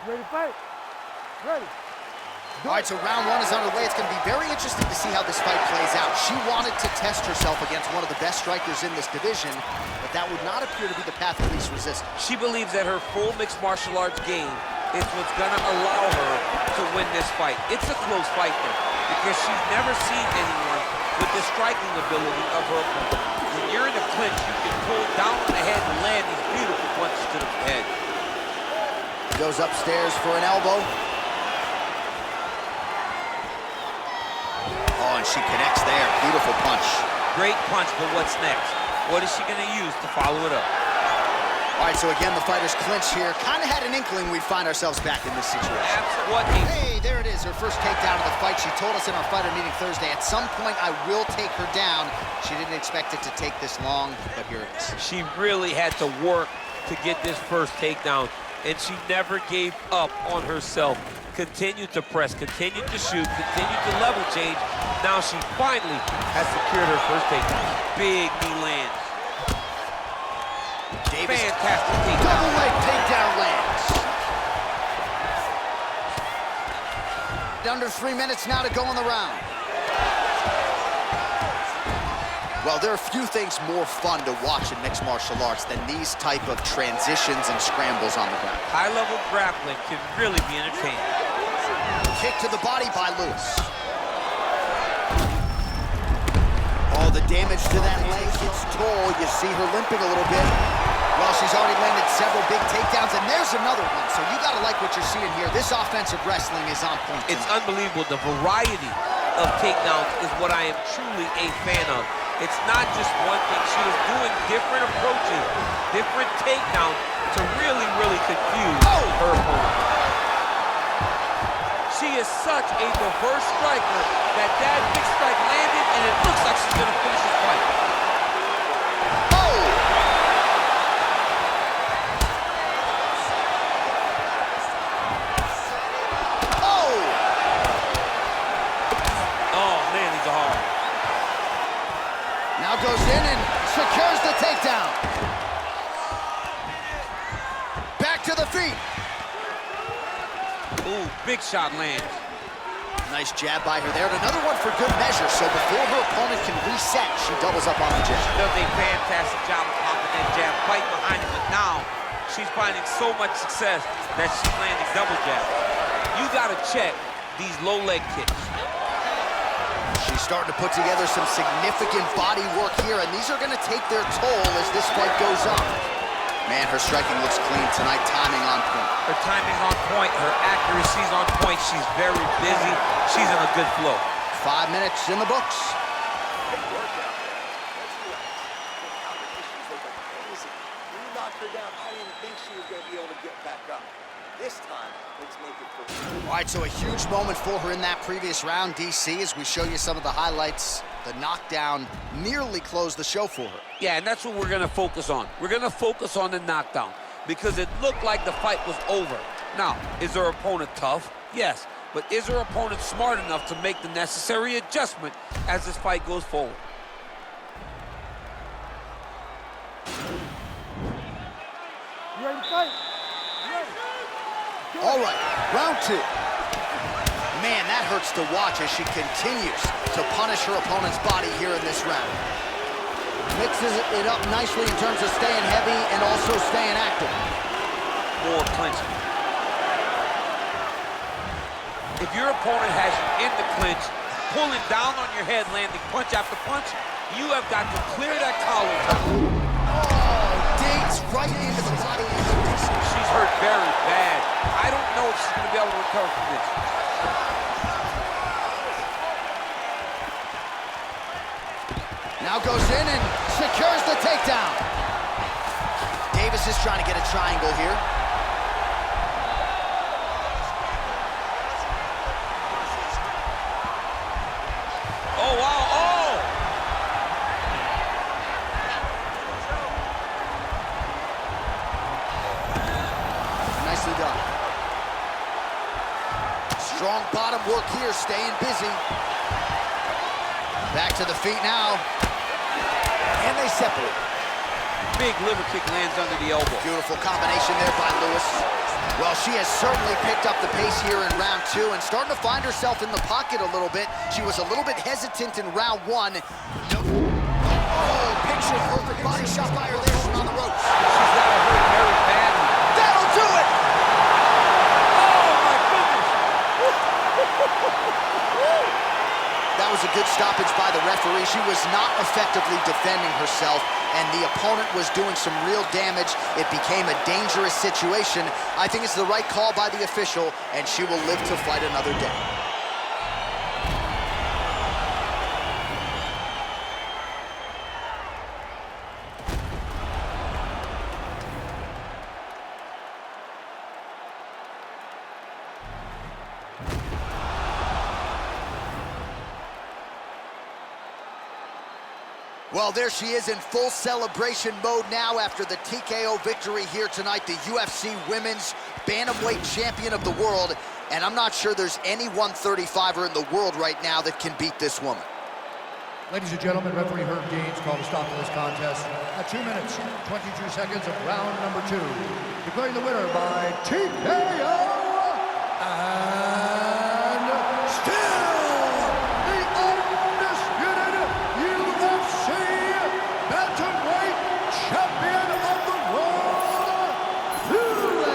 Ready to fight? Ready. All right, so round one is underway. It's going to be very interesting to see how this fight plays out. She wanted to test herself against one of the best strikers in this division, but that would not appear to be the path of least resistance. She believes that her full mixed martial arts game is what's going to allow her to win this fight. It's a close fight, though, because she's never seen anyone with the striking ability of her opponent. When you're in a clinch, you can pull down on the head and land these beautiful punches to the head. Goes upstairs for an elbow. Oh, and she connects there. Beautiful punch. Great punch, but what's next? What is she going to use to follow it up? All right, so again, the fighters clinch here. Kind of had an inkling we'd find ourselves back in this situation. Absolutely. Hey, there it is, her first takedown of the fight. She told us in our fighter meeting Thursday, at some point I will take her down. She didn't expect it to take this long, but here it is. She really had to work to get this first takedown, and she never gave up on herself. Continued to press, continued to shoot, continued to level change. Now she finally has secured her first takedown. Big knee lands. Davis, fantastic takedown. Double leg takedown lands. Under 3 minutes now to go in the round. Well, there are few things more fun to watch in mixed martial arts than these type of transitions and scrambles on the ground. High-level grappling can really be entertaining. Kick to the body by Lewis. Oh, the damage to that leg hits toll. You see her limping a little bit. Well, she's already landed several big takedowns, and there's another one. So you gotta like what you're seeing here. This offensive wrestling is on point tonight. It's unbelievable. The variety of takedowns is what I am truly a fan of. It's not just one thing. She was doing different approaches, different takedowns to really, really confuse her opponent. She is such a diverse striker that big strike landed, and it looks like she's gonna finish this fight. Goes in and secures the takedown. Back to the feet. Ooh, big shot lands. Nice jab by her there. And another one for good measure. So before her opponent can reset, she doubles up on the jab. She does a fantastic job of popping that jab right behind it. But now she's finding so much success that she's landing double jabs. You got to check these low leg kicks. She's starting to put together some significant body work here, and these are going to take their toll as this fight goes on. Man, her striking looks clean tonight, timing on point. Her timing on point, her accuracy's on point. She's very busy. She's in a good flow. 5 minutes in the books. You knocked her down. I didn't think she was going to be able to get back up. This time, let's make it clear. All right, so a huge moment for her in that previous round, DC, as we show you some of the highlights. The knockdown nearly closed the show for her. Yeah, and that's what we're going to focus on. We're going to focus on the knockdown because it looked like the fight was over. Now, is her opponent tough? Yes. But is her opponent smart enough to make the necessary adjustment as this fight goes forward? You ready to fight? All right, round 2. Man, that hurts to watch as she continues to punish her opponent's body here in this round. Mixes it up nicely in terms of staying heavy and also staying active. More clinching. If your opponent has you in the clinch, pulling down on your head, landing punch after punch, you have got to clear that collar. Oh, dates right into the body. She's hurt very bad. I don't know if she's going to be able to recover from this. Now goes in and secures the takedown. Davis is trying to get a triangle here. Oh, wow, oh! Nicely done. Strong bottom work here, staying busy. Back to the feet now. And they separate. big liver kick lands under the elbow. Beautiful combination there by Lewis. Well, she has certainly picked up the pace here in round 2 and starting to find herself in the pocket a little bit. She was a little bit hesitant in round 1. Oh, picture perfect body shot by her there from on the ropes. She's got to hurt very badly. That'll do it! Oh, my goodness! That was a good stoppage by the referee. She was not effectively defending herself, and the opponent was doing some real damage. It became a dangerous situation. I think it's the right call by the official, and she will live to fight another day. Well, there she is in full celebration mode now after the TKO victory here tonight, the UFC Women's Bantamweight Champion of the world. And I'm not sure there's any 135er in the world right now that can beat this woman. Ladies and gentlemen, referee Herb Gaines called a stop to this contest at 2 minutes, 22 seconds of round number 2. Declaring the winner by TKO, and still the undisputed UFC Bantamweight Champion of the world, Lewis.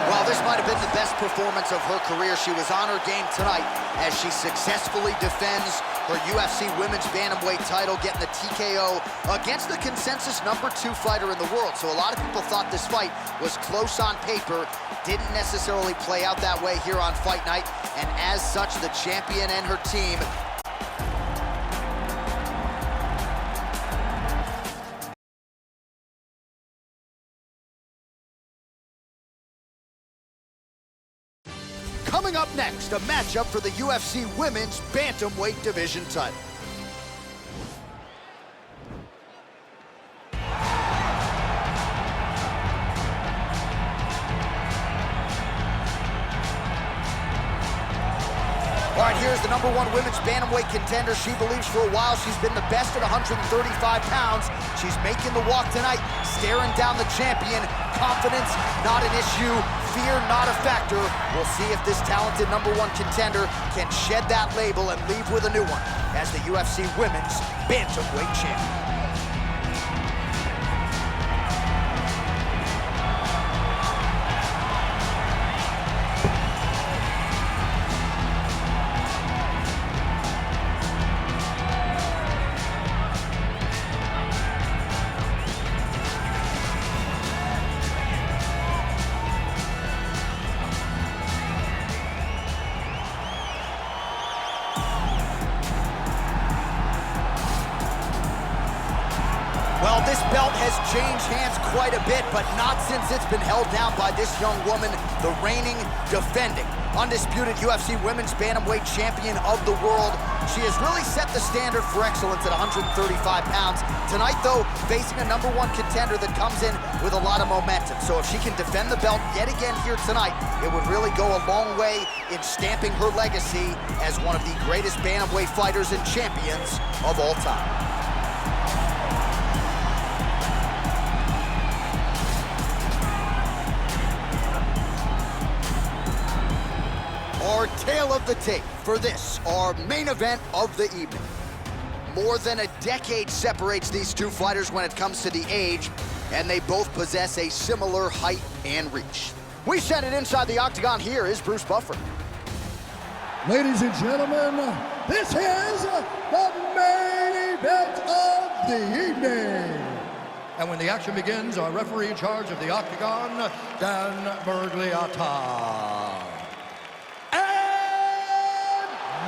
Well, this might have been the best performance of her career. She was on her game tonight as she successfully defends her UFC Women's Bantamweight title, getting the TKO against the consensus #2 fighter in the world. So a lot of people thought this fight was close on paper, didn't necessarily play out that way here on Fight Night, and as such, the champion and her team Coming up next, a matchup for the UFC Women's Bantamweight Division title. All right, here's the #1 women's bantamweight contender. She believes for a while she's been the best at 135 pounds. She's making the walk tonight, staring down the champion. Confidence, not an issue. Fear, not a factor. We'll see if this talented #1 contender can shed that label and leave with a new one as the UFC Women's Bantamweight Champion. Well, this belt has changed hands quite a bit, but not since it's been held down by this young woman, the reigning, defending, undisputed UFC Women's Bantamweight Champion of the world. She has really set the standard for excellence at 135 pounds. Tonight, though, facing a #1 contender that comes in with a lot of momentum. So if she can defend the belt yet again here tonight, it would really go a long way in stamping her legacy as one of the greatest bantamweight fighters and champions of all time. Our tale of the tape for this, our main event of the evening. More than a decade separates these two fighters when it comes to the age, and they both possess a similar height and reach. We send it inside the octagon. Here is Bruce Buffer. Ladies and gentlemen, this is the main event of the evening. And when the action begins, our referee in charge of the octagon, Dan Bergliata.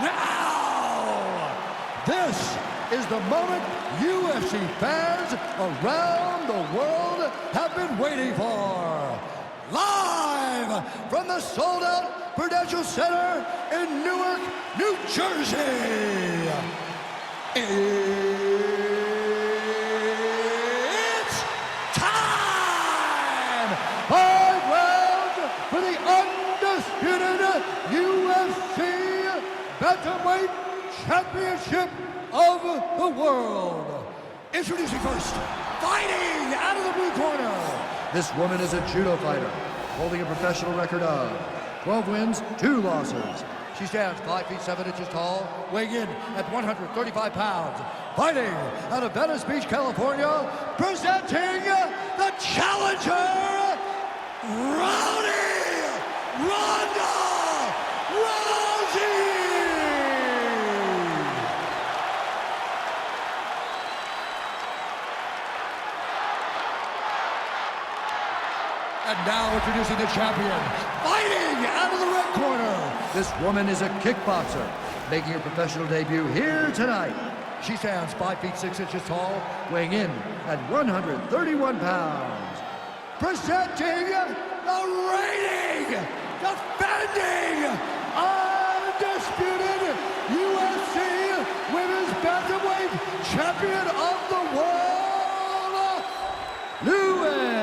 Now, this is the moment UFC fans around the world have been waiting for. Live from the sold-out Prudential Center in Newark, New Jersey. It's time! 5 rounds for the undisputed UFC Bantamweight Championship of the world. Introducing first, fighting out of the blue corner. This woman is a judo fighter, holding a professional record of 12 wins, 2 losses. She stands 5 feet 7 inches tall, weighing in at 135 pounds. Fighting out of Venice Beach, California, presenting the challenger, Ronda Rousey! And now introducing the champion, fighting out of the red corner. This woman is a kickboxer, making her professional debut here tonight. She stands 5 feet 6 inches tall, weighing in at 131 pounds. Presenting the reigning, defending, undisputed UFC Women's Bantamweight Champion of the World, Lewis.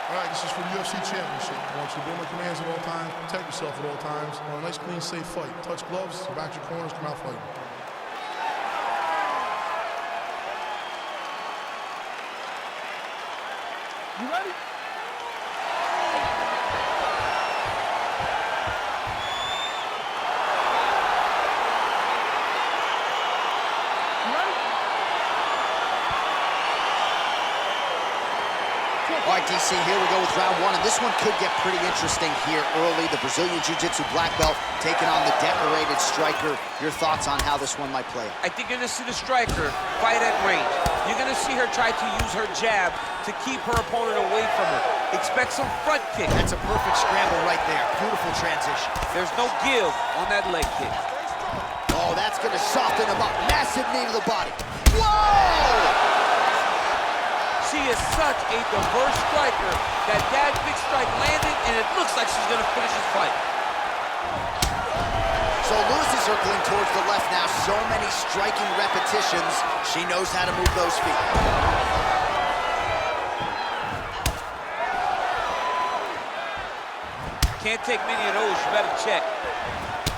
All right, this is for the UFC Championship. I want you to obey my commands at all times, protect yourself at all times. I want a nice, clean, safe fight. Touch gloves, back your corners, come out fighting. You ready? All right, DC, here we go with round 1, and this one could get pretty interesting here early. The Brazilian Jiu-Jitsu black belt taking on the decorated striker. Your thoughts on how this one might play out? I think you're going to see the striker fight at range. You're going to see her try to use her jab to keep her opponent away from her. Expect some front kick. That's a perfect scramble right there. Beautiful transition. There's no give on that leg kick. Oh, that's going to soften him up. Massive knee to the body. Whoa! She is such a diverse striker that big strike landed, and it looks like she's going to finish this fight. So Lewis is circling towards the left now. So many striking repetitions. She knows how to move those feet. Can't take many of those. You better check.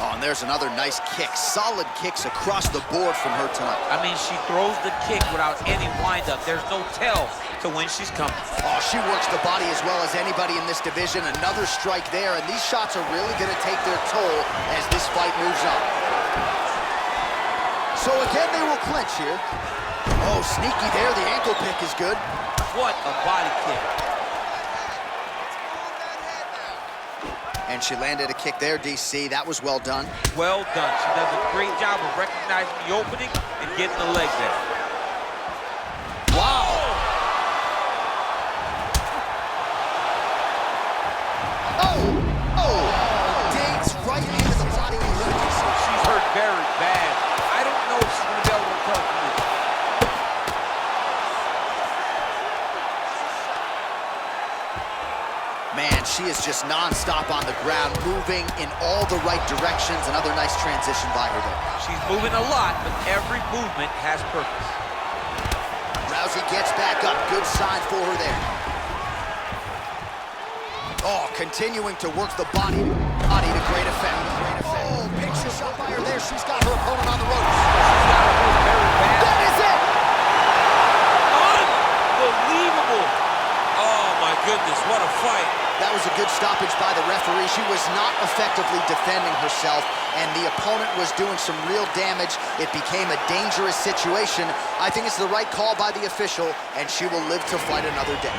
Oh, and there's another nice kick. Solid kicks across the board from her tonight. I mean, she throws the kick without any windup. There's no tell to when she's coming. Oh, she works the body as well as anybody in this division. Another strike there, and these shots are really going to take their toll as this fight moves on. So again, they will clinch here. Oh, sneaky there. The ankle pick is good. What a body kick. And she landed a kick there, DC. That was well done. Well done. She does a great job of recognizing the opening and getting the leg there. Wow! Oh! Digs right into the body. She's hurt very bad. I don't know if she's going to be able to recover from this. Man, she is just non-stop on the ground, moving in all the right directions. Another nice transition by her there. She's moving a lot, but every movement has purpose. Rousey gets back up. Good sign for her there. Oh, continuing to work the body to great effect. Oh, big shot by her there. She's got her opponent on the ropes. She's got her moved very bad. That is it! Unbelievable. Oh, my goodness, what a fight. That was a good stoppage by the referee. She was not effectively defending herself, and the opponent was doing some real damage. It became a dangerous situation. I think it's the right call by the official, and she will live to fight another day.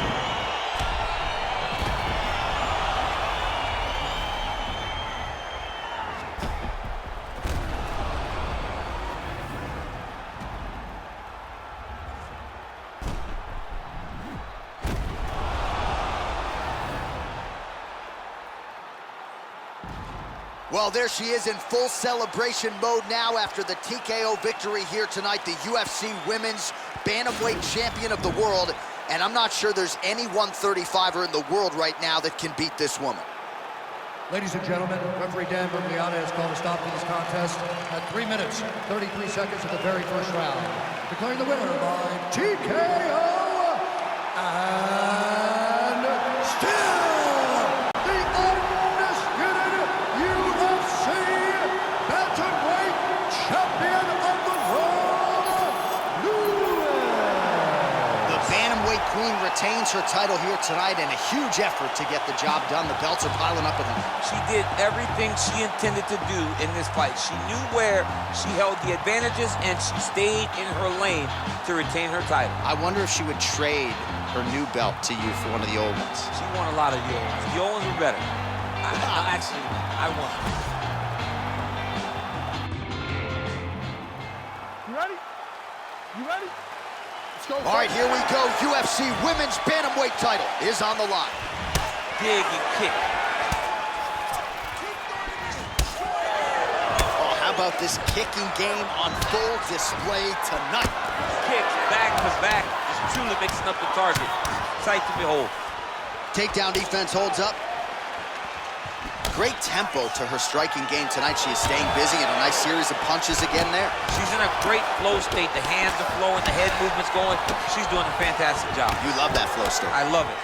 Well, there she is in full celebration mode now after the TKO victory here tonight, the UFC Women's Bantamweight Champion of the World. And I'm not sure there's any 135er in the world right now that can beat this woman. Ladies and gentlemen, referee Dan Bergliana has called a stop to this contest at 3 minutes, 33 seconds of the very first round. Declaring the winner by TKO, and still the undisputed UFC Bantamweight Champion of the World, Queen retains her title here tonight in a huge effort to get the job done. The belts are piling up. She did everything she intended to do in this fight. She knew where she held the advantages, and she stayed in her lane to retain her title. I wonder if she would trade her new belt to you for one of the old ones. She won a lot of the old ones. The old ones were better. Actually, I won. You ready? You ready? Let's go. All right, here we go. UFC Women's Bantamweight title is on the line. Dig and kick. Oh, how about this kicking game on full display tonight? Kicks back to back, just truly mixing up the target. Sight to behold. Takedown defense holds up. Great tempo to her striking game tonight. She is staying busy and a nice series of punches again there. She's in a great flow state. The hands are flowing, the head movement's going. She's doing a fantastic job. You love that flow state. I love it.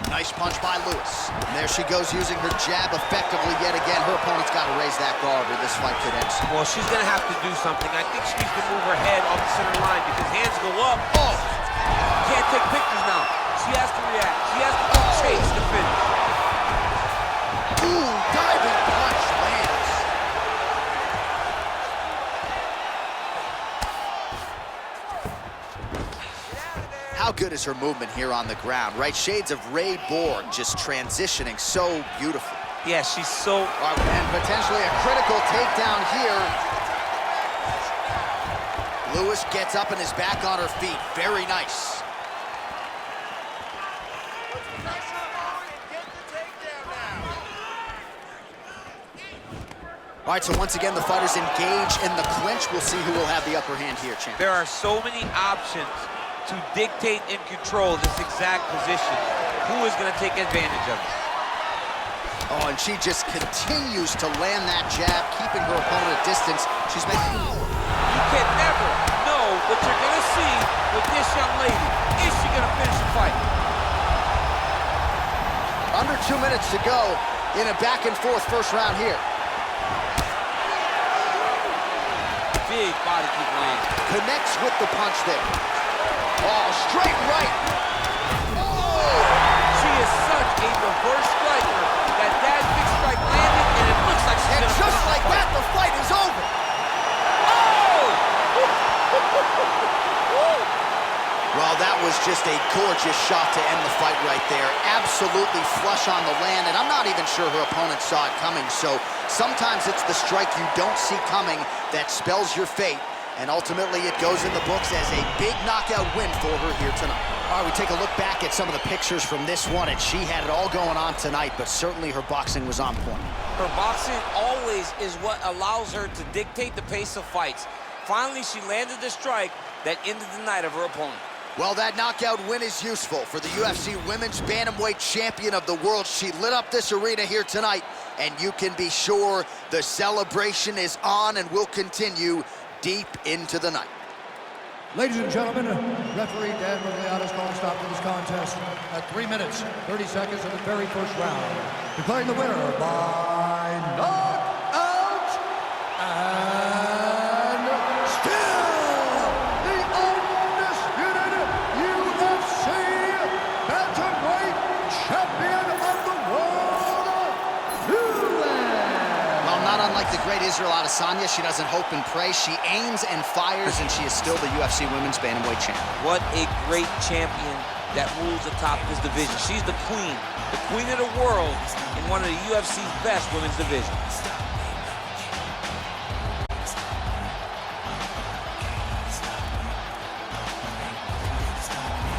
Nice punch by Lewis. And there she goes using her jab effectively yet again. Her opponent's got to raise that guard or this fight could end. Well, she's going to have to do something. I think she needs to move her head off the center line because hands go up. Oh! Can't take pictures now. She has to react. She has to go chase the finish. Ooh, diving punch lands. How good is her movement here on the ground, right? Shades of Ray Borg just transitioning so beautifully. Yeah, she's so... And potentially a critical takedown here. Lewis gets up and is back on her feet. Very nice. All right, so once again, the fighters engage in the clinch. We'll see who will have the upper hand here, champ. There are so many options to dictate and control this exact position. Who is going to take advantage of it? Oh, and she just continues to land that jab, keeping her opponent at distance. She's making... You can never know what you're going to see with this young lady. Is she going to finish the fight? Under 2 minutes to go in a back-and-forth first round here. Big body kick lands. Connects with the punch there. Oh, straight right. Oh! She is such a reverse striker that big strike landed, and it looks like she's And gonna just finish like the that, fight. the fight is over. Well, that was just a gorgeous shot to end the fight right there. Absolutely flush on the land, and I'm not even sure her opponent saw it coming, so sometimes it's the strike you don't see coming that spells your fate, and ultimately it goes in the books as a big knockout win for her here tonight. All right, we take a look back at some of the pictures from this one, and she had it all going on tonight, but certainly her boxing was on point. Her boxing always is what allows her to dictate the pace of fights. Finally, she landed the strike that ended the night of her opponent. Well, that knockout win is useful for the UFC Women's Bantamweight Champion of the World. She lit up this arena here tonight, and you can be sure the celebration is on and will continue deep into the night. Ladies and gentlemen, referee Dan Migliotta's calling a stop to this contest at 3 minutes, 30 seconds of the very first round, declaring the winner by knockout and still the undisputed UFC Bantamweight Champion of the World, Lewis. Well, not unlike the great Israel Adesanya, she doesn't hope and pray. She aims and fires, and she is still the UFC Women's Bantamweight Champion. What a great champion that rules atop this division. She's the queen of the world in one of the UFC's best women's divisions.